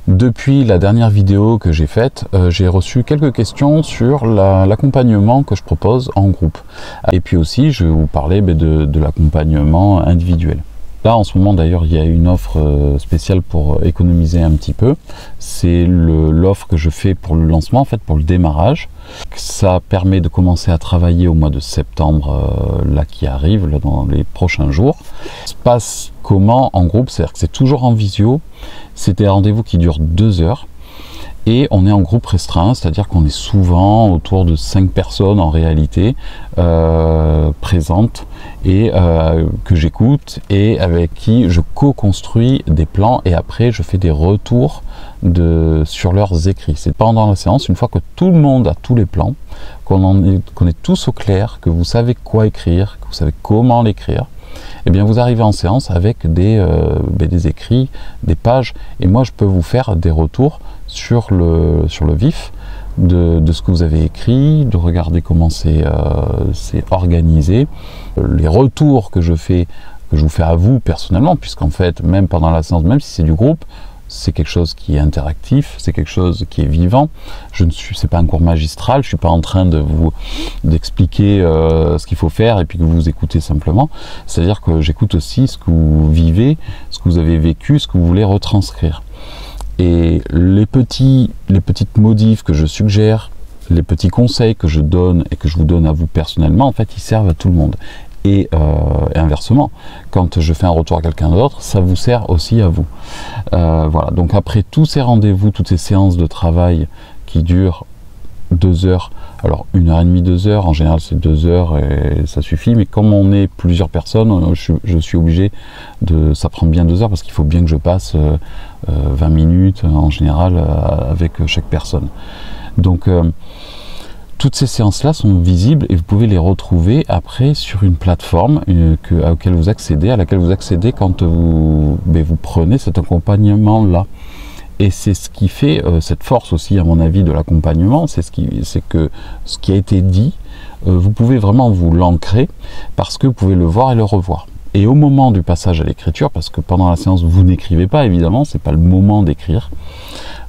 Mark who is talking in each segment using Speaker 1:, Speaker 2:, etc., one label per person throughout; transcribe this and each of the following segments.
Speaker 1: Depuis la dernière vidéo que j'ai faite, j'ai reçu quelques questions sur l'accompagnement que je propose en groupe. Et puis aussi, je vais vous parler de l'accompagnement individuel. Là, en ce moment, d'ailleurs, il y a une offre spéciale pour économiser un petit peu. C'est l'offre que je fais pour le lancement, en fait, pour le démarrage. Ça permet de commencer à travailler au mois de septembre, là, qui arrive, là, dans les prochains jours. Ça se passe comment en groupe? C'est-à-dire que c'est toujours en visio. C'est des rendez-vous qui durent 2 heures. Et on est en groupe restreint, c'est-à-dire qu'on est souvent autour de 5 personnes en réalité présentes et que j'écoute et avec qui je co-construis des plans et après je fais des retours sur leurs écrits. C'est pendant la séance, une fois que tout le monde a tous les plans, qu'on est tous au clair, que vous savez quoi écrire, que vous savez comment l'écrire, eh bien vous arrivez en séance avec des écrits, des pages, et moi je peux vous faire des retours sur le vif de ce que vous avez écrit, de regarder comment c'est organisé, les retours que je vous fais à vous personnellement, puisqu'en fait, même pendant la séance, même si c'est du groupe, c'est quelque chose qui est interactif, c'est quelque chose qui est vivant. C'est pas un cours magistral, je suis pas en train d'expliquer ce qu'il faut faire et puis que vous écoutez simplement. C'est-à-dire que j'écoute aussi ce que vous vivez, ce que vous avez vécu, ce que vous voulez retranscrire. Et les petites modifs que je suggère, les petits conseils que je donne et que je vous donne à vous personnellement, en fait, ils servent à tout le monde. Et inversement, quand je fais un retour à quelqu'un d'autre, ça vous sert aussi à vous. Voilà, donc après tous ces rendez-vous, toutes ces séances de travail qui durent 2 heures, alors 1h30, 2 heures, en général c'est 2 heures et ça suffit, mais comme on est plusieurs personnes, je suis obligé ça prend bien 2 heures parce qu'il faut bien que je passe 20 minutes en général avec chaque personne. Donc toutes ces séances-là sont visibles et vous pouvez les retrouver après sur une plateforme à laquelle vous accédez quand vous prenez cet accompagnement-là. Et c'est ce qui fait cette force aussi, à mon avis, de l'accompagnement, c'est que ce qui a été dit, vous pouvez vraiment vous l'ancrer parce que vous pouvez le voir et le revoir. Et au moment du passage à l'écriture, parce que pendant la séance, vous n'écrivez pas, évidemment, c'est pas le moment d'écrire.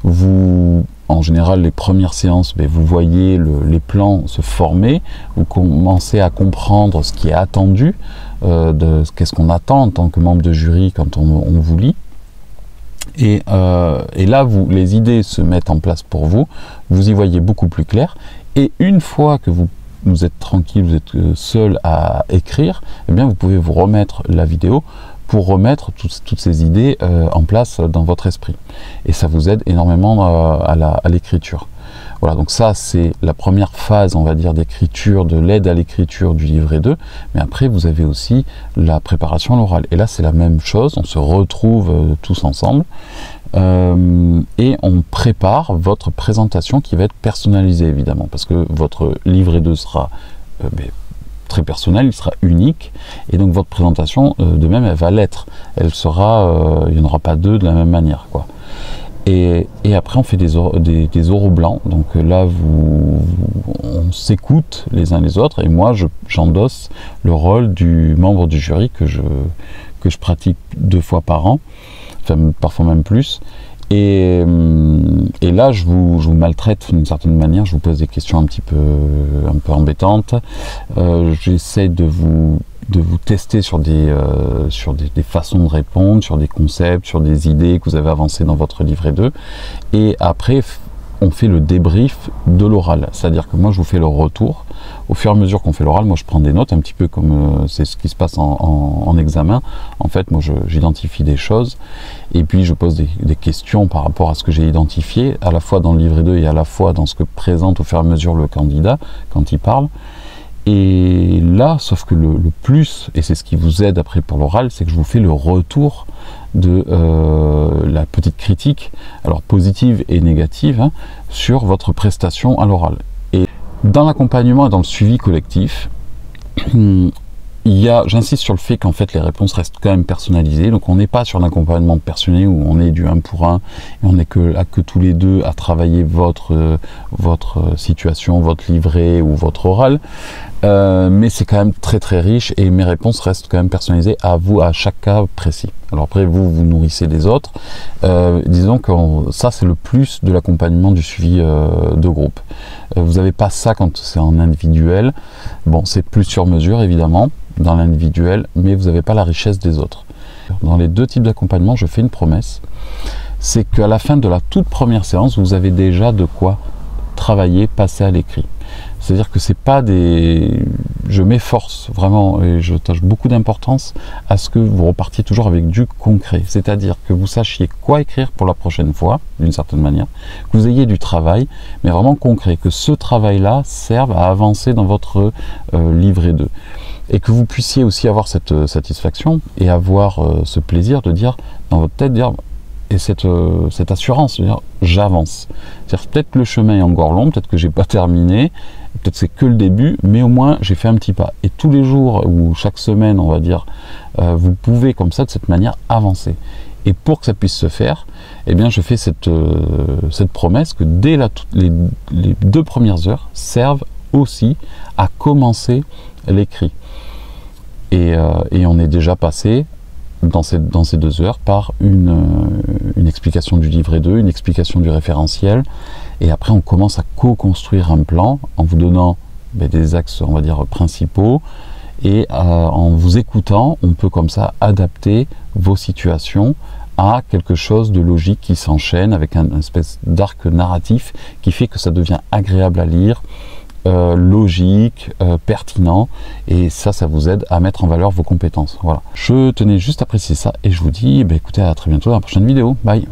Speaker 1: En général, les premières séances, vous voyez les plans se former, vous commencez à comprendre ce qui est attendu, qu'est-ce qu'on attend en tant que membre de jury quand on vous lit. Et là, les idées se mettent en place pour vous, vous y voyez beaucoup plus clair. Et une fois que vous êtes tranquille, vous êtes seul à écrire, eh bien, vous pouvez vous remettre la vidéo pour remettre toutes ces idées en place dans votre esprit. Et ça vous aide énormément à l'écriture. Voilà, donc ça c'est la première phase, on va dire, d'écriture, de l'aide à l'écriture du livret 2. Mais après, vous avez aussi la préparation à l'oral. Et là, c'est la même chose, on se retrouve tous ensemble et on prépare votre présentation qui va être personnalisée, évidemment, parce que votre livret 2 sera très personnel, il sera unique, et donc votre présentation, de même, elle va l'être. Elle sera, il n'y en aura pas deux de la même manière, quoi. Et après, on fait des oraux blancs. Donc là, on s'écoute les uns les autres, et moi, j'endosse le rôle du membre du jury que je pratique 2 fois par an, enfin parfois même plus. Et là, je vous maltraite d'une certaine manière, je vous pose des questions un peu embêtantes. J'essaie de vous tester sur des façons de répondre, sur des concepts, sur des idées que vous avez avancées dans votre livret 2. Et après, on fait le débrief de l'oral. C'est-à-dire que moi, je vous fais le retour. Au fur et à mesure qu'on fait l'oral, moi, je prends des notes, un petit peu comme c'est ce qui se passe en examen. En fait, moi, j'identifie des choses et puis je pose des questions par rapport à ce que j'ai identifié, à la fois dans le livret 2 et à la fois dans ce que présente au fur et à mesure le candidat quand il parle. Et là, sauf que le plus, et c'est ce qui vous aide après pour l'oral, c'est que je vous fais le retour de la petite critique, alors positive et négative, hein, sur votre prestation à l'oral. Et dans l'accompagnement et dans le suivi collectif, j'insiste sur le fait qu'en fait les réponses restent quand même personnalisées, donc on n'est pas sur un accompagnement personnel où on est du 1 pour 1 et on n'est que tous les deux à travailler votre situation, votre livret ou votre oral. Mais c'est quand même très très riche et mes réponses restent quand même personnalisées à vous, à chaque cas précis. Alors après, vous nourrissez les autres. Disons que ça, c'est le plus de l'accompagnement du suivi de groupe. Vous n'avez pas ça quand c'est en individuel. Bon, c'est plus sur mesure, évidemment, dans l'individuel, mais vous n'avez pas la richesse des autres. Dans les deux types d'accompagnement, je fais une promesse. C'est qu'à la fin de la toute première séance, vous avez déjà de quoi travailler, passer à l'écrit. C'est-à-dire que c'est pas des... Je m'efforce vraiment et je tâche beaucoup d'importance à ce que vous repartiez toujours avec du concret. C'est-à-dire que vous sachiez quoi écrire pour la prochaine fois, d'une certaine manière, que vous ayez du travail, mais vraiment concret, que ce travail-là serve à avancer dans votre livret 2. Et que vous puissiez aussi avoir cette satisfaction et avoir ce plaisir de dire, dans votre tête, dire... Et cette assurance, de dire j'avance. C'est-à-dire peut-être le chemin est encore long, peut-être que j'ai pas terminé, peut-être c'est que le début, mais au moins j'ai fait un petit pas. Et tous les jours ou chaque semaine, on va dire, vous pouvez comme ça, de cette manière, avancer. Et pour que ça puisse se faire, eh bien je fais cette promesse que dès les 2 premières heures servent aussi à commencer l'écrit. Et on est déjà passé dans ces 2 heures par une explication du livret 2, une explication du référentiel, et après on commence à co-construire un plan en vous donnant des axes, on va dire, principaux, et en vous écoutant, on peut comme ça adapter vos situations à quelque chose de logique qui s'enchaîne avec une espèce d'arc narratif qui fait que ça devient agréable à lire, logique, pertinent, et ça vous aide à mettre en valeur vos compétences. Voilà. Je tenais juste à préciser ça et je vous dis écoutez, à très bientôt dans la prochaine vidéo. Bye.